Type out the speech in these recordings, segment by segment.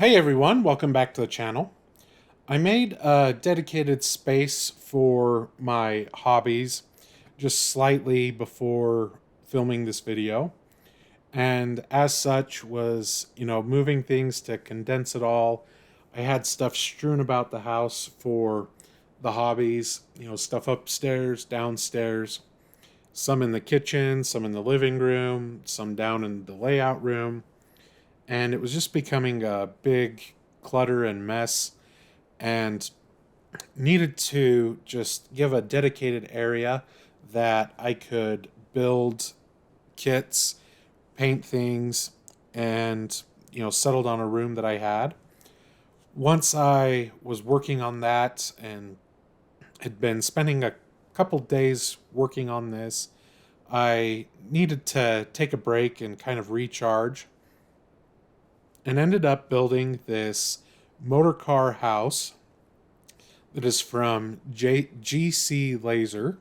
Hey everyone, welcome back to the channel. I made a dedicated space for my hobbies just slightly before filming this video, and as such was, moving things to condense it all. I had stuff strewn about the house for the hobbies, stuff upstairs, downstairs, some in the kitchen, some in the living room, some down in the layout room, and it was just becoming a big clutter and mess, and needed to just give a dedicated area that I could build kits, paint things, and settled on a room that I had. Once I was working on that and had been spending a couple days working on this, I needed to take a break and kind of recharge, and ended up building this motor car house that is from GCLaser.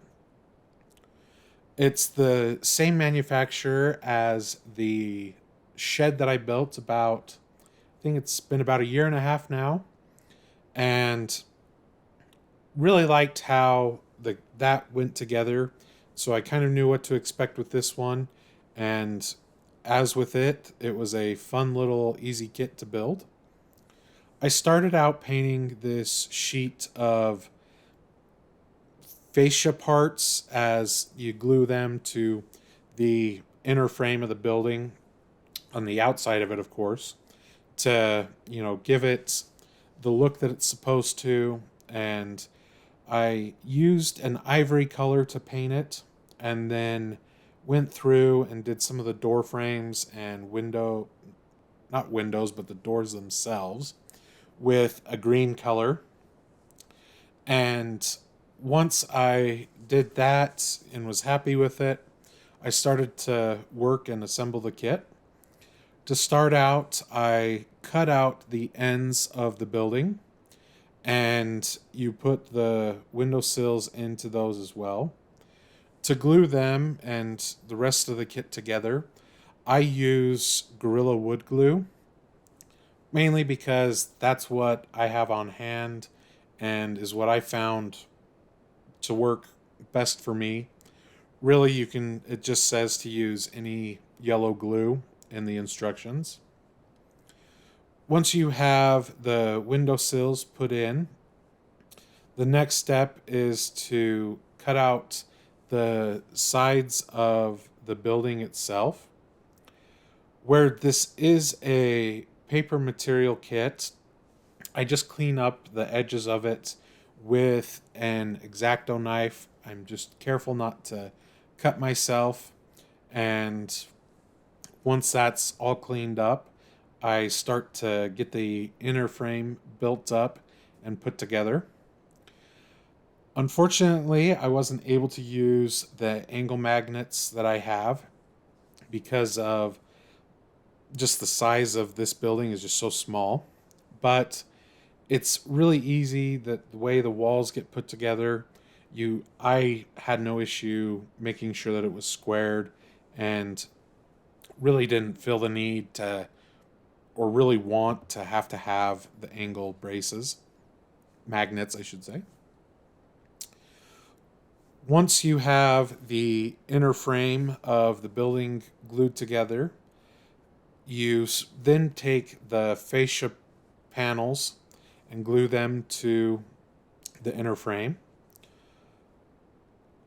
It's the same manufacturer as the shed that I built I think it's been about a year and a half now, and really liked how that went together. So I kind of knew what to expect with this one, and as with it, it was a fun little easy kit to build. I started out painting this sheet of fascia parts as you glue them to the inner frame of the building, on the outside of it, of course, to, give it the look that it's supposed to. And I used an ivory color to paint it, and then went through and did some of the door frames and not windows, but the doors themselves with a green color. And once I did that and was happy with it, I started to work and assemble the kit. To start out, I cut out the ends of the building, and you put the windowsills into those as well. To glue them and the rest of the kit together, I use Gorilla Wood Glue, mainly because that's what I have on hand and is what I found to work best for me. Really, it just says to use any yellow glue in the instructions. Once you have the windowsills put in, the next step is to cut out the sides of the building itself. Where this is a paper material kit, I just clean up the edges of it with an X-Acto knife. I'm just careful not to cut myself, and once that's all cleaned up, I start to get the inner frame built up and put together. Unfortunately, I wasn't able to use the angle magnets that I have because of just the size of this building is just so small. But it's really easy that the way the walls get put together, I had no issue making sure that it was squared, and really didn't feel the need to, or really want to have the angle magnets, I should say. Once you have the inner frame of the building glued together, you then take the fascia panels and glue them to the inner frame.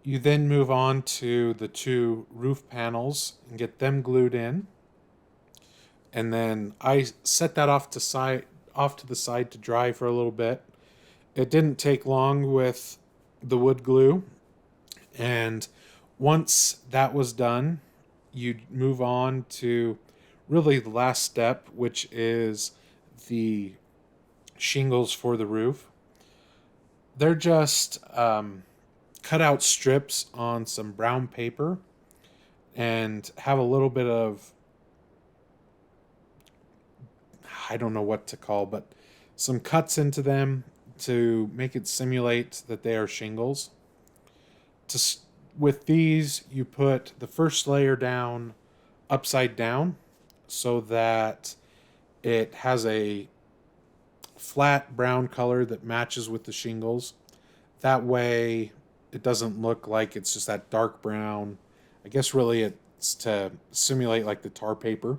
You then move on to the two roof panels and get them glued in. And then I set that off to the side to dry for a little bit. It didn't take long with the wood glue. And once that was done, you move on to really the last step, which is the shingles for the roof. They're just cut out strips on some brown paper and have a little bit of, I don't know what to call, but some cuts into them to make it simulate that they are shingles. With these, you put the first layer down upside down so that it has a flat brown color that matches with the shingles. That way it doesn't look like it's just that dark brown. I guess really it's to simulate like the tar paper.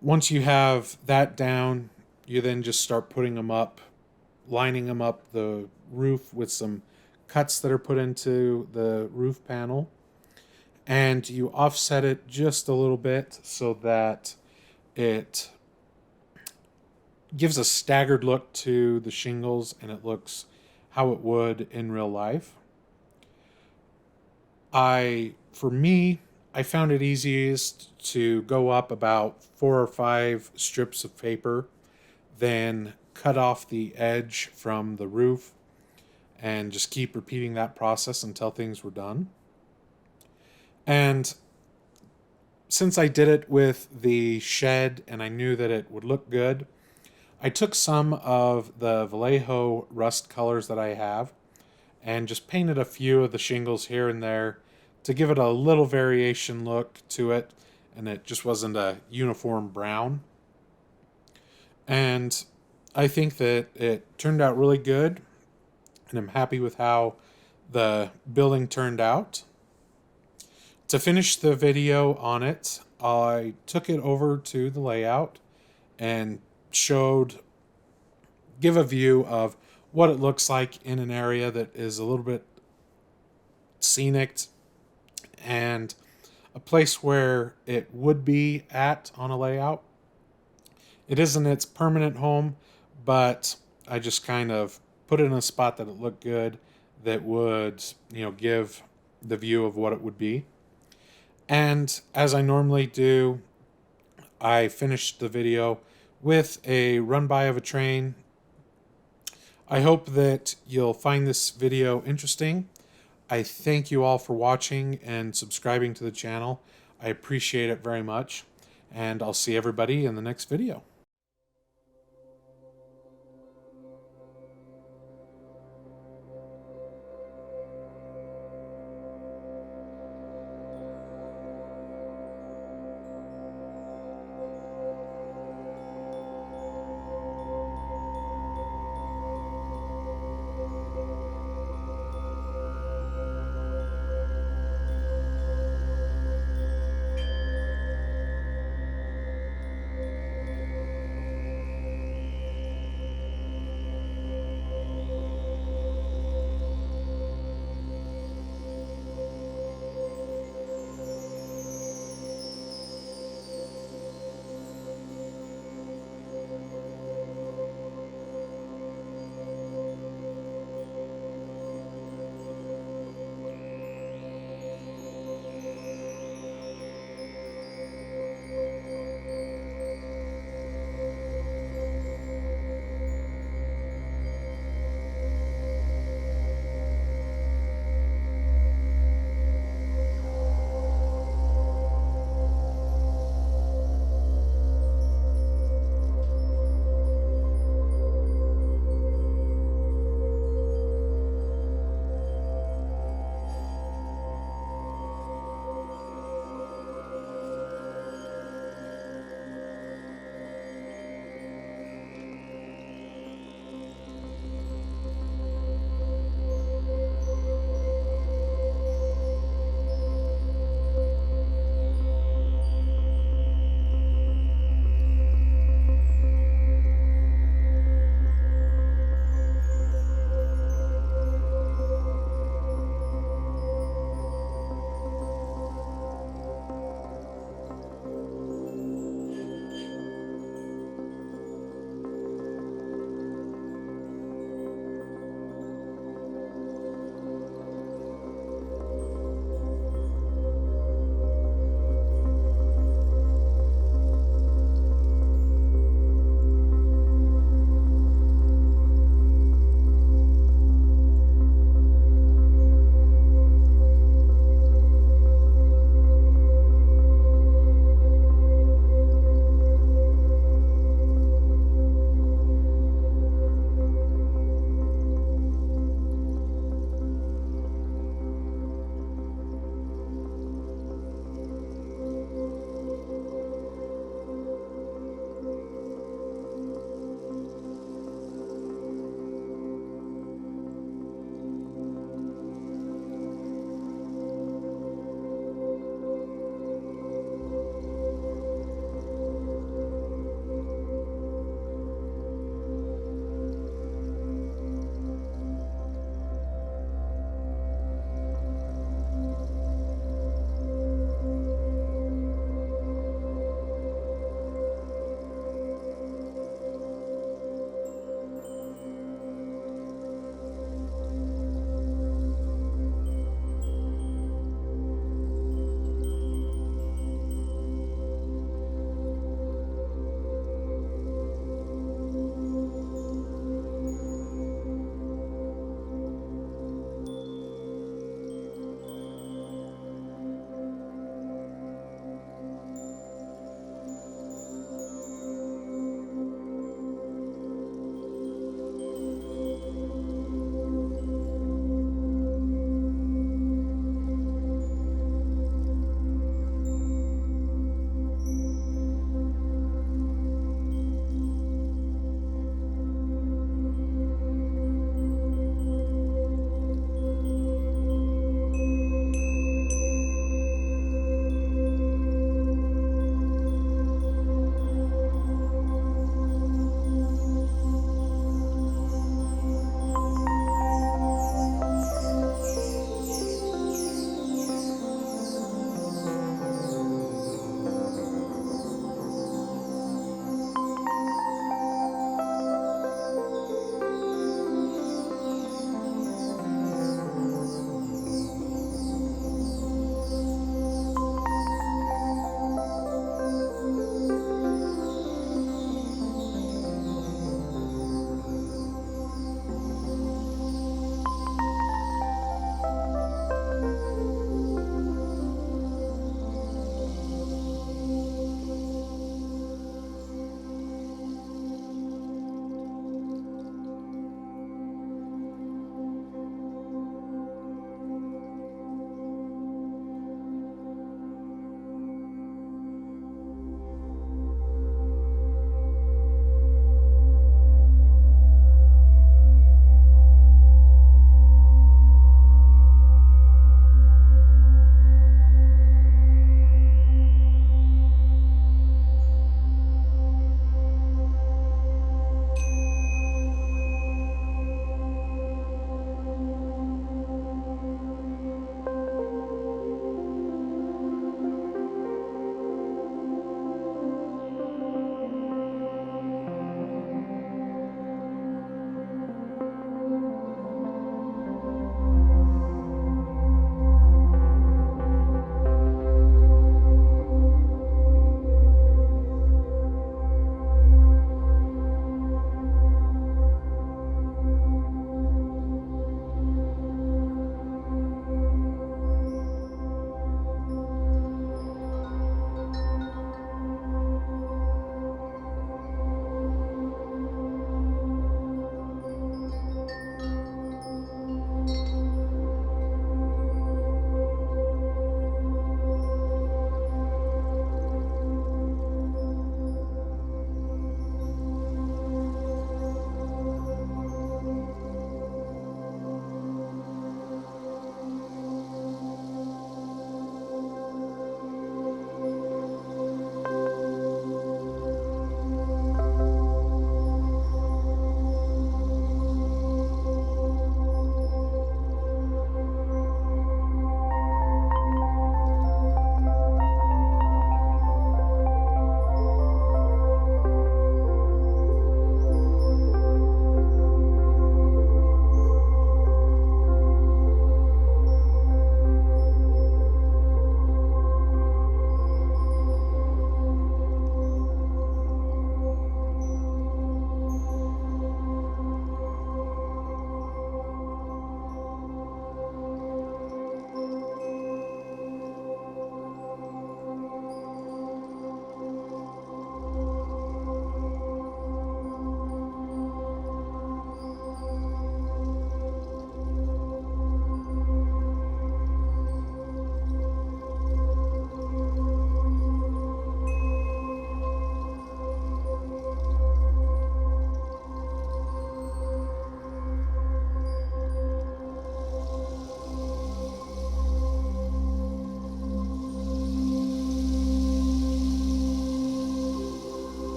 Once you have that down, you then just start putting them up, lining them up the roof with some cuts that are put into the roof panel. And you offset it just a little bit so that it gives a staggered look to the shingles and it looks how it would in real life. For me, I found it easiest to go up about 4 or 5 strips of paper, then cut off the edge from the roof and just keep repeating that process until things were done. And since I did it with the shed and I knew that it would look good, I took some of the Vallejo rust colors that I have and just painted a few of the shingles here and there to give it a little variation look to it, and it just wasn't a uniform brown. And I think that it turned out really good, and I'm happy with how the building turned out. To finish the video on it, I took it over to the layout and give a view of what it looks like in an area that is a little bit scenic and a place where it would be at on a layout. It isn't its permanent home, but I just kind of put it in a spot that it looked good, that would, give the view of what it would be. And as I normally do, I finished the video with a run-by of a train. I hope that you'll find this video interesting. I thank you all for watching and subscribing to the channel. I appreciate it very much, and I'll see everybody in the next video.